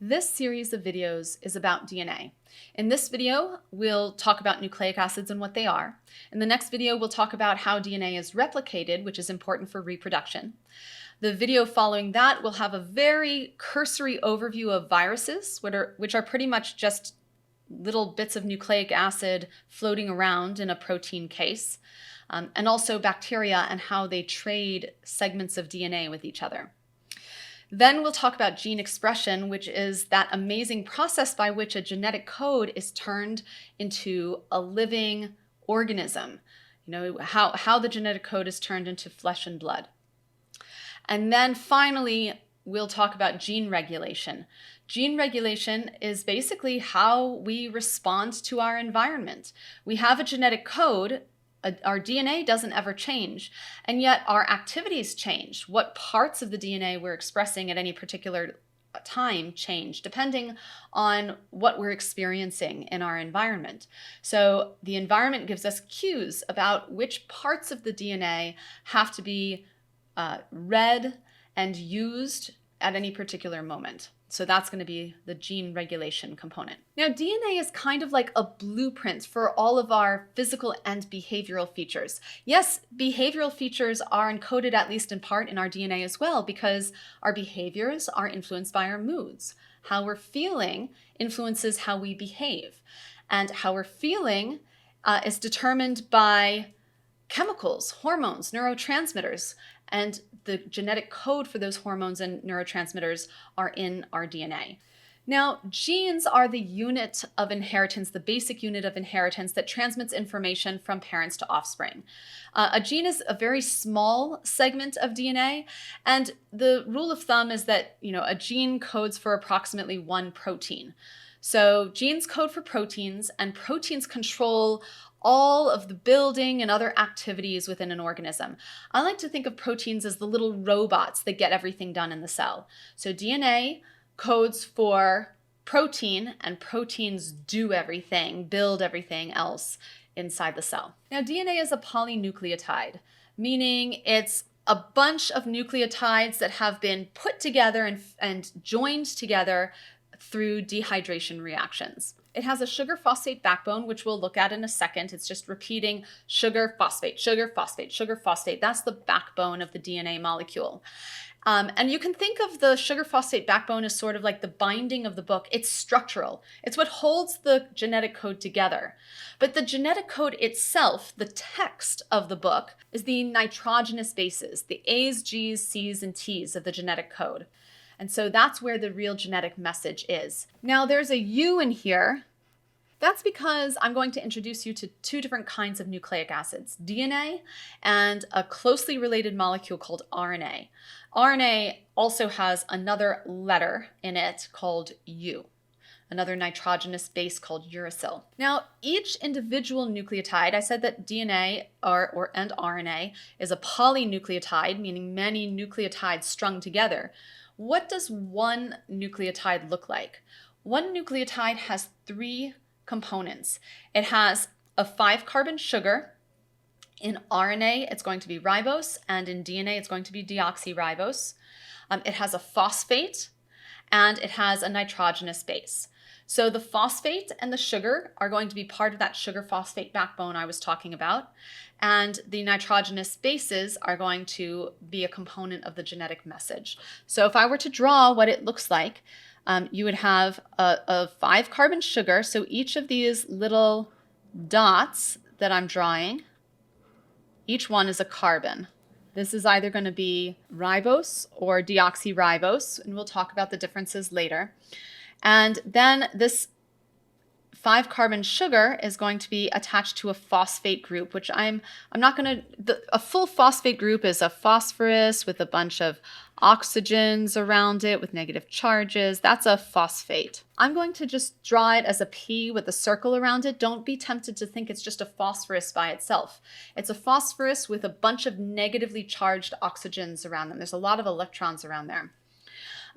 This series of videos is about DNA. In this video, we'll talk about nucleic acids and what they are. In the next video, we'll talk about how DNA is replicated, which is important for reproduction. The video following that will have a very cursory overview of viruses, which are pretty much just little bits of nucleic acid floating around in a protein case, and also bacteria and how they trade segments of DNA with each other. Then we'll talk about gene expression, which is that amazing process by which a genetic code is turned into a living organism. You know, how the genetic code is turned into flesh and blood. And then finally, we'll talk about gene regulation. Gene regulation is basically how we respond to our environment. We have a genetic code. Our DNA doesn't ever change, and yet our activities change. What parts of the DNA we're expressing at any particular time change depending on what we're experiencing in our environment. So the environment gives us cues about which parts of the DNA have to be read and used at any particular moment. So that's going to be the gene regulation component. Now, DNA is kind of like a blueprint for all of our physical and behavioral features. Yes, behavioral features are encoded at least in part in our DNA as well, because our behaviors are influenced by our moods. How we're feeling influences how we behave. And how we're feeling is determined by chemicals, hormones, neurotransmitters, and the genetic code for those hormones and neurotransmitters are in our DNA. Now, genes are the unit of inheritance, the basic unit of inheritance that transmits information from parents to offspring. A gene is a very small segment of DNA, and the rule of thumb is that, a gene codes for approximately one protein. So genes code for proteins, and proteins control all of the building and other activities within an organism. I like to think of proteins as the little robots that get everything done in the cell. So DNA codes for protein, and proteins do everything, build everything else inside the cell. Now, DNA is a polynucleotide, meaning it's a bunch of nucleotides that have been put together and joined together through dehydration reactions. It has a sugar phosphate backbone, which we'll look at in a second. It's just repeating sugar, phosphate, sugar, phosphate, sugar, phosphate. That's the backbone of the DNA molecule. And you can think of the sugar phosphate backbone as sort of like the binding of the book. It's structural. It's what holds the genetic code together. But the genetic code itself, the text of the book, is the nitrogenous bases, the A's, G's, C's, and T's of the genetic code. And so that's where the real genetic message is. Now there's a U in here. That's because I'm going to introduce you to two different kinds of nucleic acids, DNA and a closely related molecule called RNA. RNA also has another letter in it called U, another nitrogenous base called uracil. Now, each individual nucleotide, I said that DNA and RNA is a polynucleotide, meaning many nucleotides strung together. What does one nucleotide look like? One nucleotide has three components. It has a 5-carbon sugar. In RNA, it's going to be ribose, and in DNA, it's going to be deoxyribose. It has a phosphate, and it has a nitrogenous base. So the phosphate and the sugar are going to be part of that sugar phosphate backbone I was talking about. And the nitrogenous bases are going to be a component of the genetic message. So if I were to draw what it looks like, you would have a 5-carbon sugar. So each of these little dots that I'm drawing, each one is a carbon. This is either going to be ribose or deoxyribose, and we'll talk about the differences later. And then this 5-carbon sugar is going to be attached to a phosphate group, which I'm not going to, a full phosphate group is a phosphorus with a bunch of oxygens around it with negative charges. That's a phosphate. I'm going to just draw it as a P with a circle around it. Don't be tempted to think it's just a phosphorus by itself. It's a phosphorus with a bunch of negatively charged oxygens around them. There's a lot of electrons around there.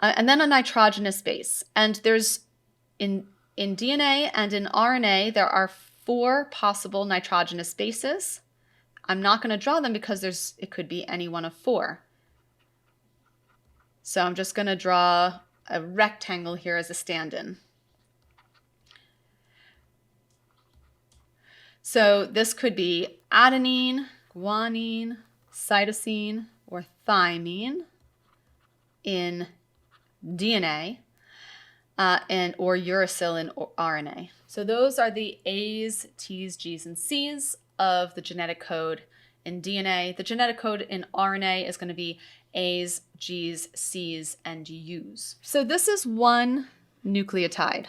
And then a nitrogenous base. And there's, in DNA and in RNA, there are 4 possible nitrogenous bases. I'm not going to draw them because it could be any one of 4. So I'm just going to draw a rectangle here as a stand-in. So this could be adenine, guanine, cytosine, or thymine in DNA, or uracil in RNA. So those are the A's, T's, G's, and C's of the genetic code in DNA. The genetic code in RNA is going to be A's, G's, C's, and U's. So this is one nucleotide,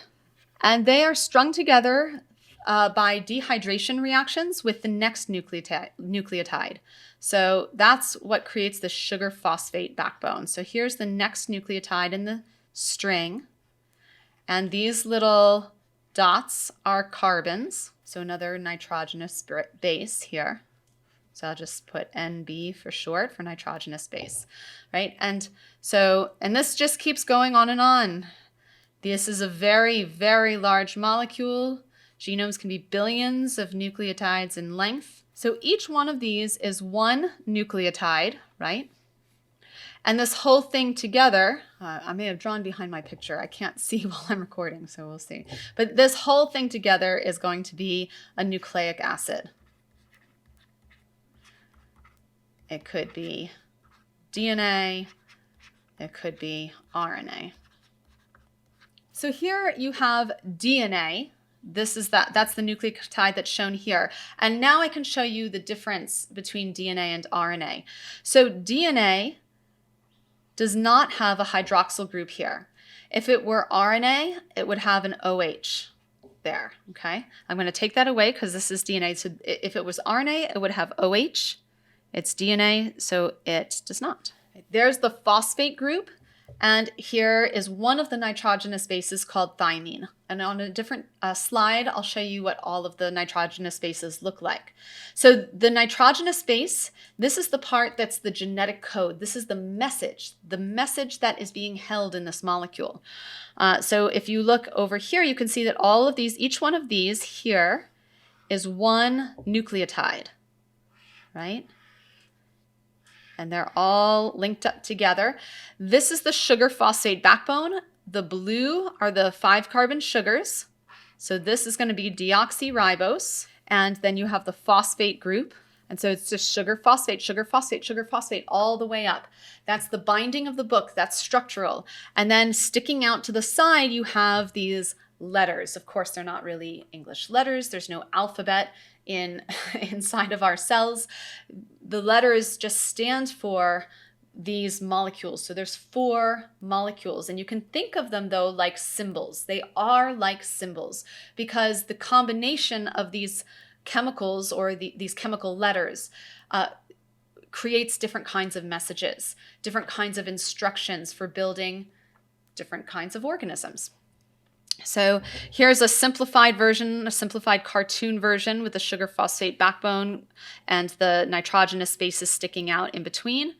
and they are strung together by dehydration reactions with the next nucleotide. So that's what creates the sugar phosphate backbone. So here's the next nucleotide in the string, and these little dots are carbons. So another nitrogenous base here. So I'll just put NB for short, for nitrogenous base, right? And this just keeps going on and on. This is a very, very large molecule. Genomes can be billions of nucleotides in length. So each one of these is one nucleotide, right? And this whole thing together, I may have drawn behind my picture. I can't see while I'm recording, so we'll see. But this whole thing together is going to be a nucleic acid. It could be DNA, it could be RNA. So here you have DNA. That's the nucleotide that's shown here. And now I can show you the difference between DNA and RNA. So DNA does not have a hydroxyl group here. If it were RNA, it would have an OH there, okay? I'm going to take that away because this is DNA. So if it was RNA, it would have OH. It's DNA, so it does not. There's the phosphate group, and here is one of the nitrogenous bases called thymine. And on a different slide, I'll show you what all of the nitrogenous bases look like. So the nitrogenous base, this is the part that's the genetic code. This is the message that is being held in this molecule. So if you look over here, you can see that all of these, each one of these here is one nucleotide, right? And they're all linked up together. This is the sugar phosphate backbone. The blue are the 5-carbon sugars. So this is going to be deoxyribose. And then you have the phosphate group. And so it's just sugar phosphate, sugar phosphate, sugar phosphate all the way up. That's the binding of the book. That's structural. And then sticking out to the side, you have these letters. Of course, they're not really English letters. There's no alphabet inside of our cells. The letters just stand for these molecules. So there's 4 molecules, and you can think of them though like symbols. They are like symbols because the combination of these chemicals or these chemical letters creates different kinds of messages, different kinds of instructions for building different kinds of organisms. So here's a simplified version, a simplified cartoon version with the sugar phosphate backbone and the nitrogenous bases sticking out in between.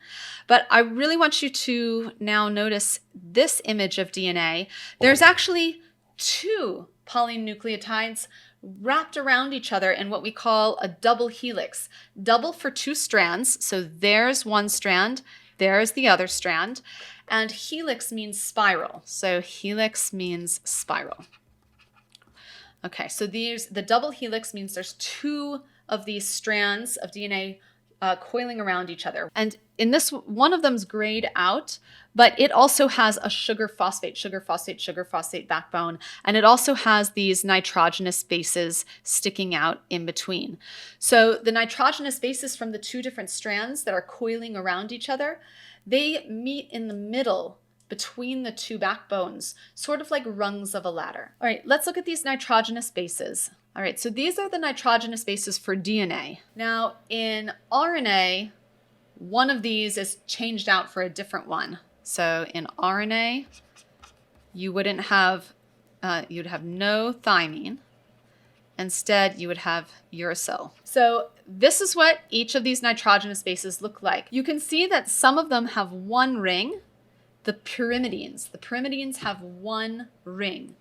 But I really want you to now notice this image of DNA. There's actually 2 polynucleotides wrapped around each other in what we call a double helix. Double for 2 strands. So there's one strand, there's the other strand. And helix means spiral. So helix means spiral. Okay, so the double helix means there's 2 of these strands of DNA coiling around each other. And in this, one of them's grayed out, but it also has a sugar phosphate, sugar phosphate, sugar phosphate backbone. And it also has these nitrogenous bases sticking out in between. So the nitrogenous bases from the 2 different strands that are coiling around each other, they meet in the middle between the 2 backbones, sort of like rungs of a ladder. All right, let's look at these nitrogenous bases. All right, so these are the nitrogenous bases for DNA. Now, in RNA, one of these is changed out for a different one. So in RNA, you wouldn't have, you'd have no thymine. Instead, you would have uracil. So this is what each of these nitrogenous bases look like. You can see that some of them have 1 ring, the pyrimidines. The pyrimidines have 1 ring.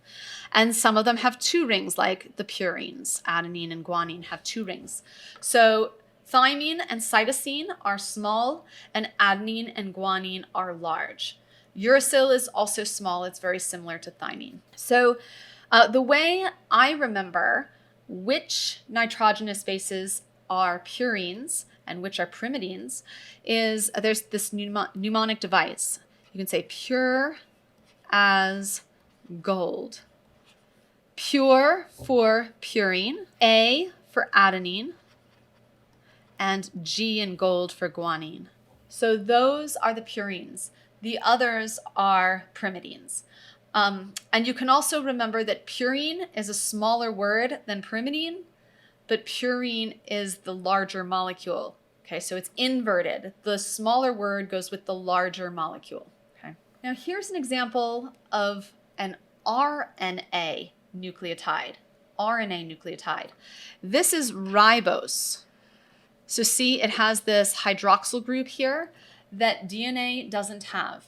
And some of them have 2 rings, like the purines. Adenine and guanine have 2 rings. So thymine and cytosine are small, and adenine and guanine are large. Uracil is also small. It's very similar to thymine. So the way I remember which nitrogenous bases are purines and which are pyrimidines is there's this mnemonic device. You can say pure as gold. Pure for purine, A for adenine, and G in gold for guanine. So those are the purines. The others are pyrimidines. And you can also remember that purine is a smaller word than pyrimidine, but purine is the larger molecule. Okay, so it's inverted. The smaller word goes with the larger molecule. Okay. Now here's an example of an RNA nucleotide. RNA nucleotide. This is ribose. So see, it has this hydroxyl group here that DNA doesn't have.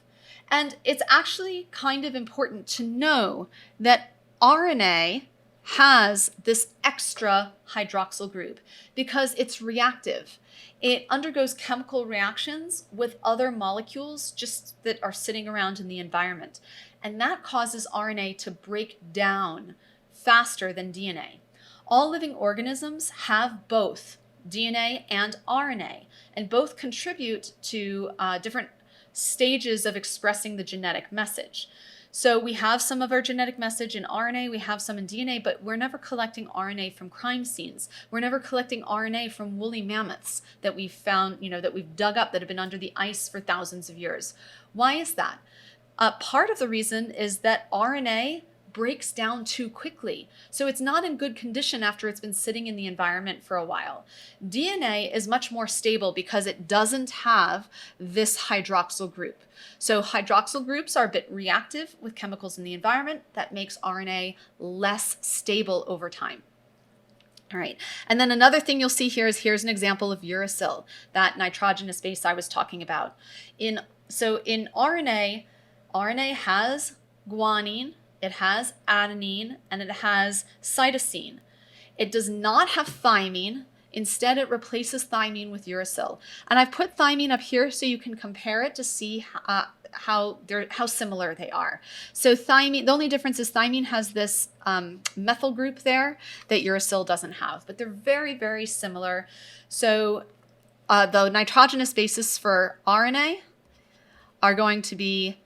And it's actually kind of important to know that RNA has this extra hydroxyl group because it's reactive. It undergoes chemical reactions with other molecules just that are sitting around in the environment. And that causes RNA to break down faster than DNA. All living organisms have both DNA and RNA, and both contribute to different stages of expressing the genetic message. So we have some of our genetic message in RNA, we have some in DNA, but we're never collecting RNA from crime scenes. We're never collecting RNA from woolly mammoths that we've found, that we've dug up that have been under the ice for thousands of years. Why is that? Part of the reason is that RNA breaks down too quickly. So it's not in good condition after it's been sitting in the environment for a while. DNA is much more stable because it doesn't have this hydroxyl group. So hydroxyl groups are a bit reactive with chemicals in the environment. That makes RNA less stable over time. All right, and then another thing you'll see here is here's an example of uracil, that nitrogenous base I was talking about. So in RNA has guanine, it has adenine, and it has cytosine. It does not have thymine. Instead, it replaces thymine with uracil. And I've put thymine up here so you can compare it to see how similar they are. So thymine, the only difference is thymine has this methyl group there that uracil doesn't have, but they're very, very similar. So the nitrogenous bases for RNA are going to be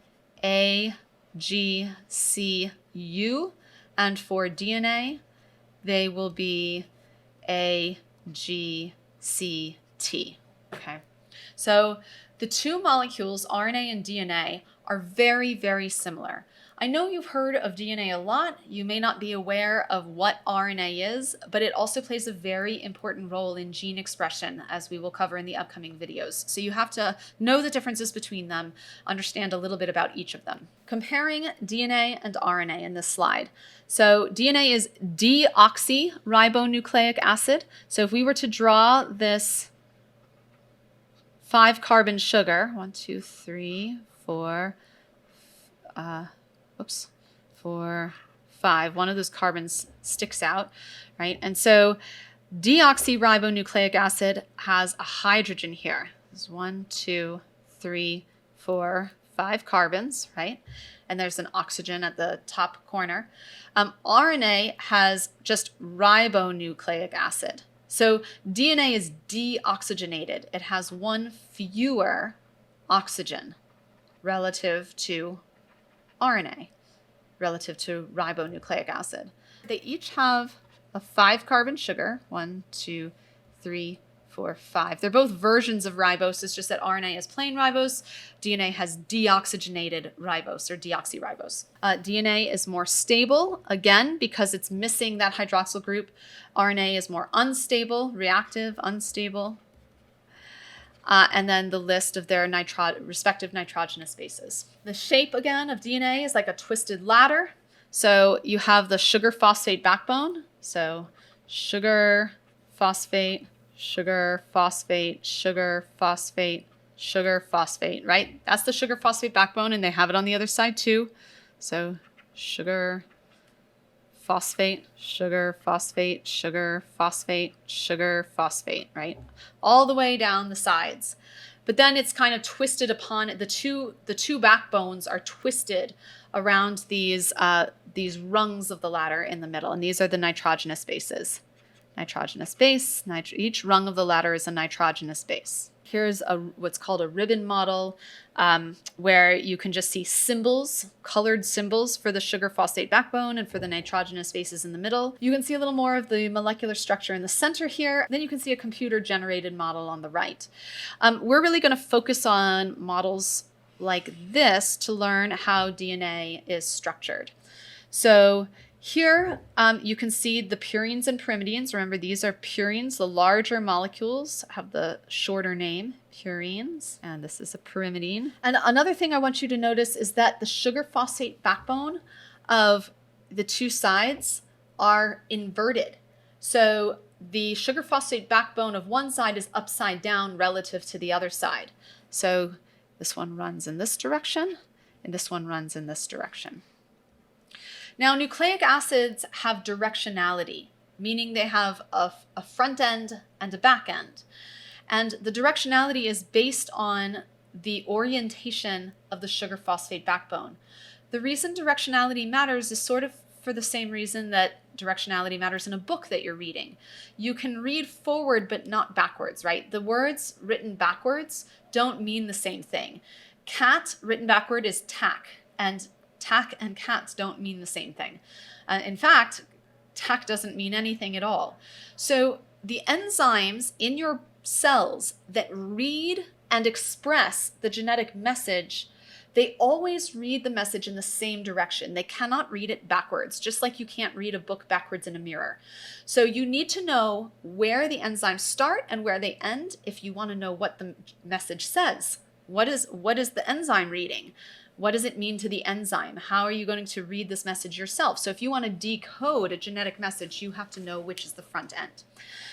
A, G, C, U, and for DNA, they will be A, G, C, T. Okay, so the two molecules, RNA and DNA, are very, very similar. I know you've heard of DNA a lot. You may not be aware of what RNA is, but it also plays a very important role in gene expression, as we will cover in the upcoming videos. So you have to know the differences between them, understand a little bit about each of them. Comparing DNA and RNA in this slide. So DNA is deoxyribonucleic acid. So if we were to draw this 5-carbon sugar, 1, 2, 3, 4, 4, 5. One of those carbons sticks out, right? And so deoxyribonucleic acid has a hydrogen here. There's 1, 2, 3, 4, 5 carbons, right? And there's an oxygen at the top corner. RNA has just ribonucleic acid. So DNA is deoxygenated. It has one fewer oxygen relative to RNA, relative to ribonucleic acid. They each have a 5-carbon sugar, 1, 2, 3, 4, 5. They're both versions of ribose. It's just that RNA is plain ribose. DNA has deoxygenated ribose or deoxyribose. DNA is more stable, again, because it's missing that hydroxyl group. RNA is more unstable, reactive, unstable. And then the list of their respective nitrogenous bases. The shape, again, of DNA is like a twisted ladder. So you have the sugar phosphate backbone. So sugar, phosphate, sugar, phosphate, sugar, phosphate, sugar, phosphate, right? That's the sugar phosphate backbone, and they have it on the other side too. So sugar, phosphate, sugar, phosphate, sugar, phosphate, sugar, phosphate, right? All the way down the sides. but then it's kind of twisted upon it. The two backbones are twisted around these rungs of the ladder in the middle, and these are the nitrogenous bases. Nitrogenous base, each rung of the ladder is a nitrogenous base. Here's what's called a ribbon model, where you can just see symbols, colored symbols for the sugar phosphate backbone and for the nitrogenous bases in the middle. You can see a little more of the molecular structure in the center here. Then you can see a computer-generated model on the right. We're really going to focus on models like this to learn how DNA is structured. So here you can see the purines and pyrimidines. Remember, these are purines. The larger molecules have the shorter name, purines, and this is a pyrimidine. And another thing I want you to notice is that the sugar phosphate backbone of the two sides are inverted. So the sugar phosphate backbone of one side is upside down relative to the other side. So this one runs in this direction, and this one runs in this direction. Now, nucleic acids have directionality, meaning they have a front end and a back end. And the directionality is based on the orientation of the sugar phosphate backbone. The reason directionality matters is sort of for the same reason that directionality matters in a book that you're reading. You can read forward but not backwards, right? The words written backwards don't mean the same thing. Cat written backward is tack, and tack and cat don't mean the same thing. In fact, tack doesn't mean anything at all. So the enzymes in your cells that read and express the genetic message, they always read the message in the same direction. They cannot read it backwards, just like you can't read a book backwards in a mirror. So you need to know where the enzymes start and where they end if you want to know what the message says. What is the enzyme reading? What does it mean to the enzyme? How are you going to read this message yourself? So if you want to decode a genetic message, you have to know which is the front end.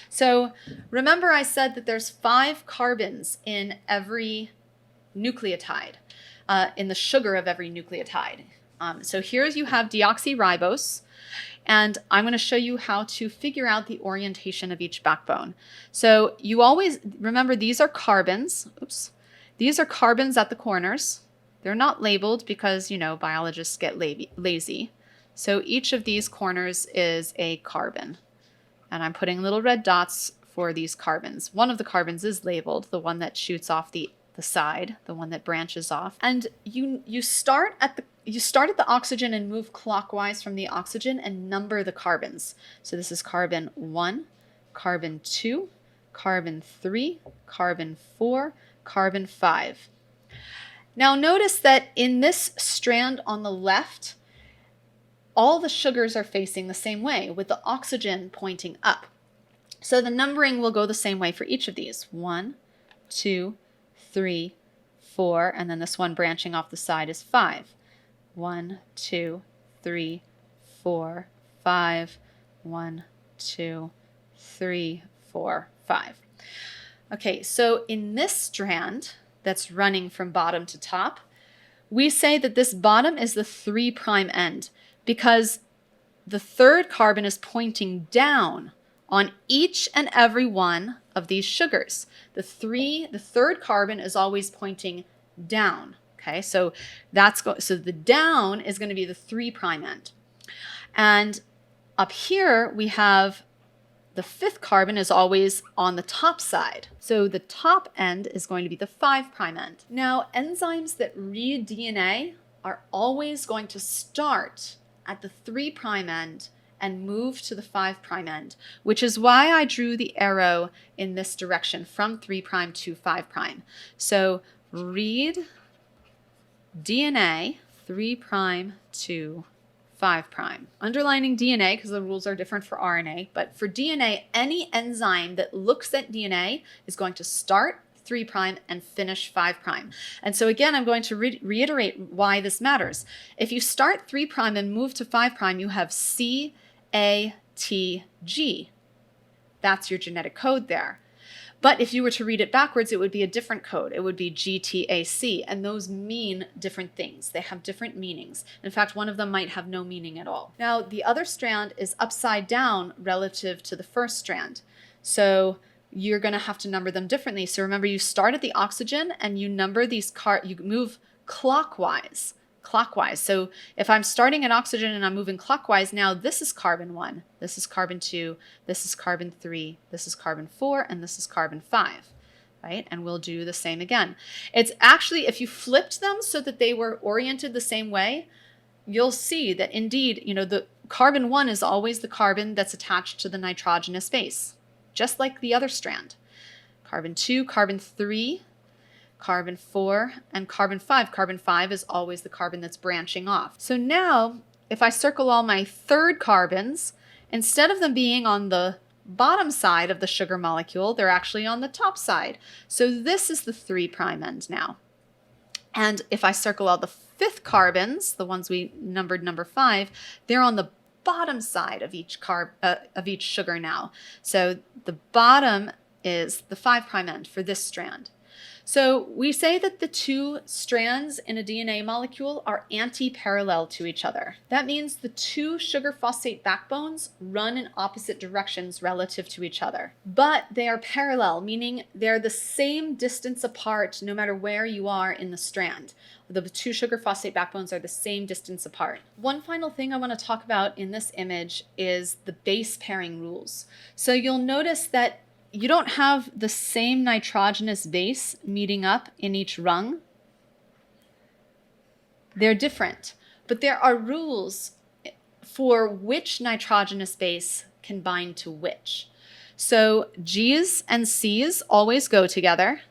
So remember I said that there's 5 carbons in every nucleotide, in the sugar of every nucleotide. So here you have deoxyribose, and I'm going to show you how to figure out the orientation of each backbone. So you always remember these are carbons. Oops. These are carbons at the corners. They're not labeled because, you know, biologists get lazy. So each of these corners is a carbon. And I'm putting little red dots for these carbons. One of the carbons is labeled, the one that shoots off the side, the one that branches off. And you start at the oxygen and move clockwise from the oxygen and number the carbons. So this is carbon 1, carbon 2, carbon 3, carbon 4, carbon 5. Now notice that in this strand on the left, all the sugars are facing the same way with the oxygen pointing up. So the numbering will go the same way for each of these. 1, 2, 3, 4, and then this one branching off the side is 5. 1, 2, 3, 4, 5. 1, 2, 3, 4, 5. Okay, so in this strand that's running from bottom to top, we say that this bottom is the 3' end because the third carbon is pointing down on each and every one of these sugars. The third carbon is always pointing down. Okay, so so the down is going to be the 3' end. And up here we have the 5th carbon is always on the top side. So the top end is going to be the 5' end. Now, enzymes that read DNA are always going to start at the 3' end and move to the 5' end, which is why I drew the arrow in this direction from 3' to 5'. So read DNA 3' to 5'. Underlining DNA because the rules are different for RNA, but for DNA, any enzyme that looks at DNA is going to start 3' and finish 5'. And so again, I'm going to reiterate why this matters. If you start 3' and move to 5', you have CATG. That's your genetic code there. But if you were to read it backwards, it would be a different code. It would be GTAC, and those mean different things. They have different meanings. In fact, one of them might have no meaning at all. Now, the other strand is upside down relative to the first strand. So you're going to have to number them differently. So remember, you start at the oxygen and you number these you move clockwise. So if I'm starting at oxygen and I'm moving clockwise, now this is carbon 1, this is carbon 2, this is carbon 3, this is carbon 4, and this is carbon 5. Right? And we'll do the same again. It's actually, if you flipped them so that they were oriented the same way, you'll see that indeed, the carbon 1 is always the carbon that's attached to the nitrogenous base, just like the other strand. Carbon 2, carbon 3, carbon 4, and carbon 5. Carbon 5 is always the carbon that's branching off. So now, if I circle all my third carbons, instead of them being on the bottom side of the sugar molecule, they're actually on the top side. So this is the 3' end now. And if I circle all the fifth carbons, the ones we numbered number 5, they're on the bottom side of each sugar now. So the bottom is the 5' end for this strand. So we say that the two strands in a DNA molecule are anti-parallel to each other. That means the two sugar phosphate backbones run in opposite directions relative to each other. But they are parallel, meaning they're the same distance apart no matter where you are in the strand. The two sugar phosphate backbones are the same distance apart. One final thing I want to talk about in this image is the base pairing rules. So you'll notice that you don't have the same nitrogenous base meeting up in each rung. They're different, but there are rules for which nitrogenous base can bind to which. So G's and C's always go together,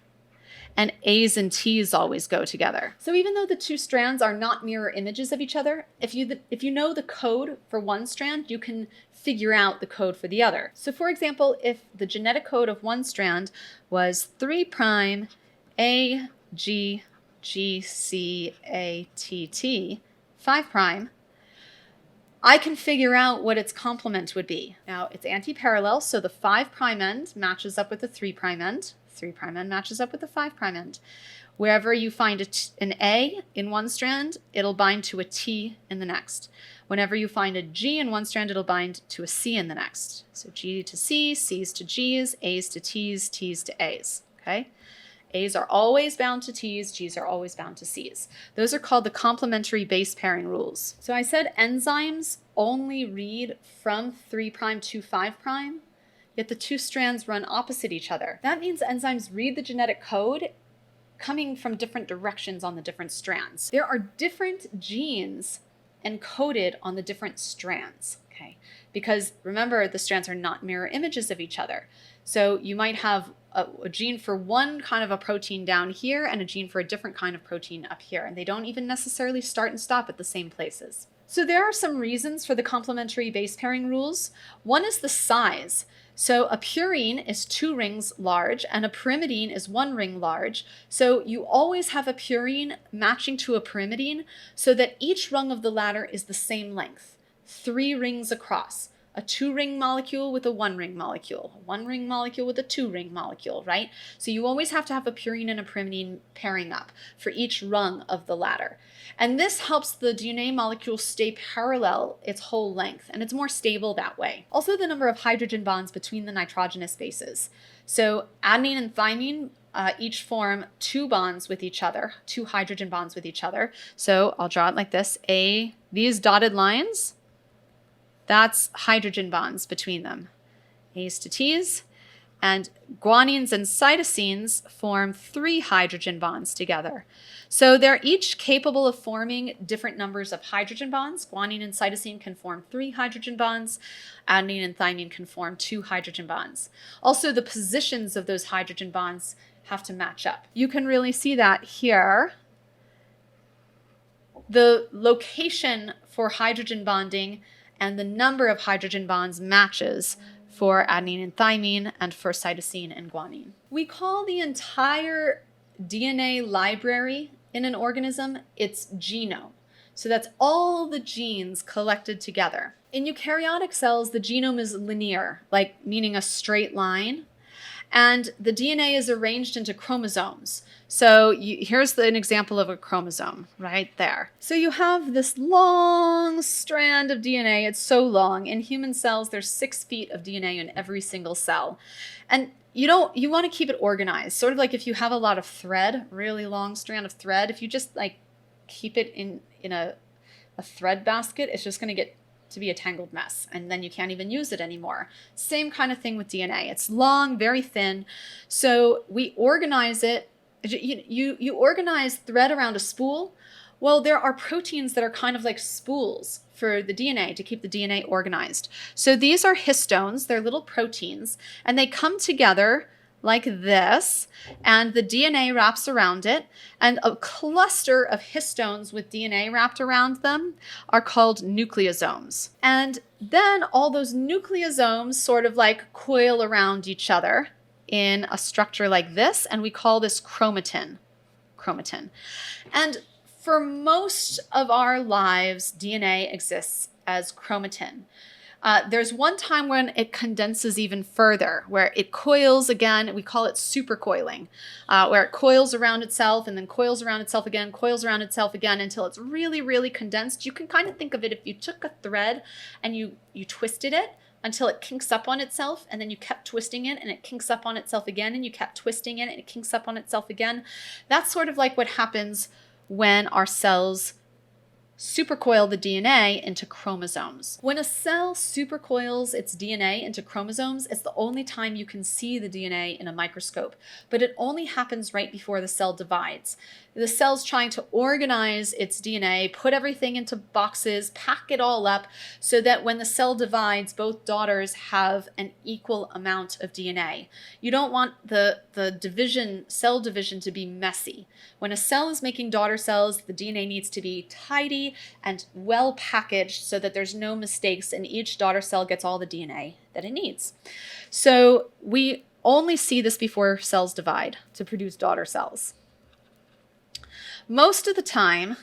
and A's and T's always go together. So even though the two strands are not mirror images of each other, if you know the code for one strand, you can figure out the code for the other. So for example, if the genetic code of one strand was 3' A, G, G, C, A, T, T, 5', I can figure out what its complement would be. Now it's anti-parallel, so the 5' end matches up with the 3' end. 3' end matches up with the 5' end. Wherever you find an A in one strand, it'll bind to a T in the next. Whenever you find a G in one strand, it'll bind to a C in the next. So G to C, C's to G's, A's to T's, T's to A's. Okay? A's are always bound to T's, G's are always bound to C's. Those are called the complementary base pairing rules. So I said enzymes only read from 3' to 5', yet the two strands run opposite each other. That means enzymes read the genetic code coming from different directions on the different strands. There are different genes encoded on the different strands, okay? Because remember, the strands are not mirror images of each other. So you might have a gene for one kind of a protein down here and a gene for a different kind of protein up here, and they don't even necessarily start and stop at the same places. So there are some reasons for the complementary base pairing rules. One is the size. So a purine is 2 rings large and a pyrimidine is 1 ring large. So you always have a purine matching to a pyrimidine so that each rung of the ladder is the same length, 3 rings across. A 2-ring molecule with a 1-ring molecule, a 1-ring molecule with a 2-ring molecule, right? So you always have to have a purine and a pyrimidine pairing up for each rung of the ladder. And this helps the DNA molecule stay parallel its whole length, and it's more stable that way. Also, the number of hydrogen bonds between the nitrogenous bases. So adenine and thymine each form 2 bonds with each other, 2 hydrogen bonds with each other. So I'll draw it like this. These dotted lines, that's hydrogen bonds between them, A's to T's. And guanines and cytosines form 3 hydrogen bonds together. So they're each capable of forming different numbers of hydrogen bonds. Guanine and cytosine can form 3 hydrogen bonds. Adenine and thymine can form 2 hydrogen bonds. Also, the positions of those hydrogen bonds have to match up. You can really see that here. The location for hydrogen bonding and the number of hydrogen bonds matches for adenine and thymine and for cytosine and guanine. We call the entire DNA library in an organism its genome. So that's all the genes collected together. In eukaryotic cells, the genome is linear, like meaning a straight line. And the DNA is arranged into chromosomes. So here's an example of a chromosome right there. So you have this long strand of DNA. It's so long. In human cells, there's 6 feet of DNA in every single cell. And you want to keep it organized. Sort of like if you have a lot of thread, really long strand of thread, if you just like keep it in a thread basket, it's just going to get to be a tangled mess, and then you can't even use it anymore. Same kind of thing with DNA. It's long, very thin. So we organize it. You organize thread around a spool. Well, there are proteins that are kind of like spools for the DNA to keep the DNA organized. So these are histones. They're little proteins, and they come together like this, and the DNA wraps around it, and a cluster of histones with DNA wrapped around them are called nucleosomes. And then all those nucleosomes sort of like coil around each other in a structure like this, and we call this chromatin. And for most of our lives, DNA exists as chromatin. There's one time when it condenses even further, where it coils again. We call it supercoiling, where it coils around itself and then coils around itself again, coils around itself again until it's really, really condensed. You can kind of think of it if you took a thread and you twisted it until it kinks up on itself, and then you kept twisting it and it kinks up on itself again, and you kept twisting it and it kinks up on itself again. That's sort of like what happens when our cells supercoil the DNA into chromosomes. When a cell supercoils its DNA into chromosomes, it's the only time you can see the DNA in a microscope, but it only happens right before the cell divides. The cell's trying to organize its DNA, put everything into boxes, pack it all up so that when the cell divides, both daughters have an equal amount of DNA. You don't want the cell division to be messy. When a cell is making daughter cells, the DNA needs to be tidy and well packaged so that there's no mistakes and each daughter cell gets all the DNA that it needs. So we only see this before cells divide to produce daughter cells. Most of the time,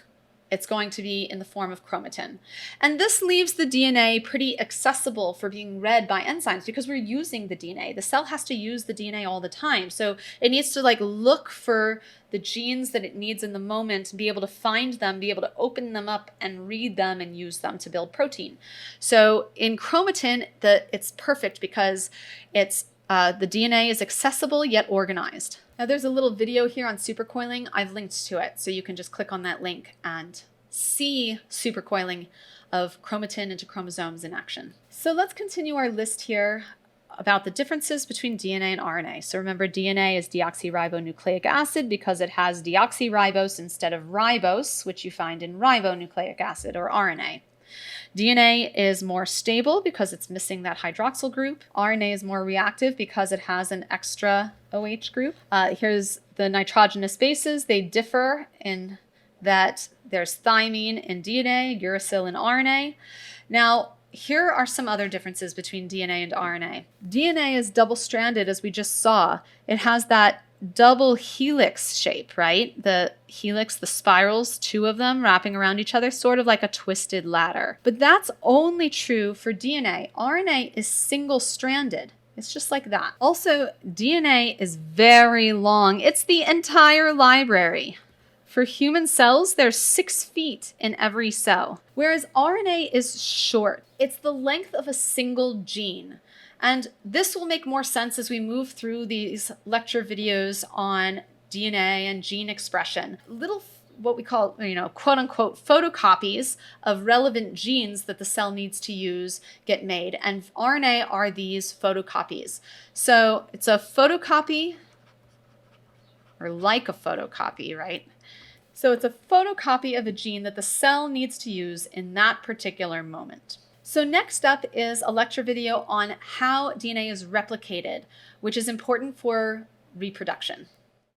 it's going to be in the form of chromatin. And this leaves the DNA pretty accessible for being read by enzymes because we're using the DNA. The cell has to use the DNA all the time. So it needs to like look for the genes that it needs in the moment, be able to find them, be able to open them up and read them and use them to build protein. So in chromatin, it's perfect because it's the DNA is accessible yet organized. Now there's a little video here on supercoiling. I've linked to it, so you can just click on that link and see supercoiling of chromatin into chromosomes in action. So let's continue our list here about the differences between DNA and RNA. So remember, DNA is deoxyribonucleic acid because it has deoxyribose instead of ribose, which you find in ribonucleic acid or RNA. DNA is more stable because it's missing that hydroxyl group. RNA is more reactive because it has an extra OH group. Here's the nitrogenous bases. They differ in that there's thymine in DNA, uracil in RNA. Now, here are some other differences between DNA and RNA. DNA is double-stranded, as we just saw. It has that double helix shape, right? The helix, the spirals, 2 of them wrapping around each other, sort of like a twisted ladder. But that's only true for DNA. RNA is single-stranded. It's just like that. Also, DNA is very long. It's the entire library. For human cells, there's 6 feet in every cell, whereas RNA is short. It's the length of a single gene. And this will make more sense as we move through these lecture videos on DNA and gene expression. Little, what we call, quote unquote, photocopies of relevant genes that the cell needs to use get made. And RNA are these photocopies. So it's a photocopy, or like a photocopy, right? So it's a photocopy of a gene that the cell needs to use in that particular moment. So next up is a lecture video on how DNA is replicated, which is important for reproduction.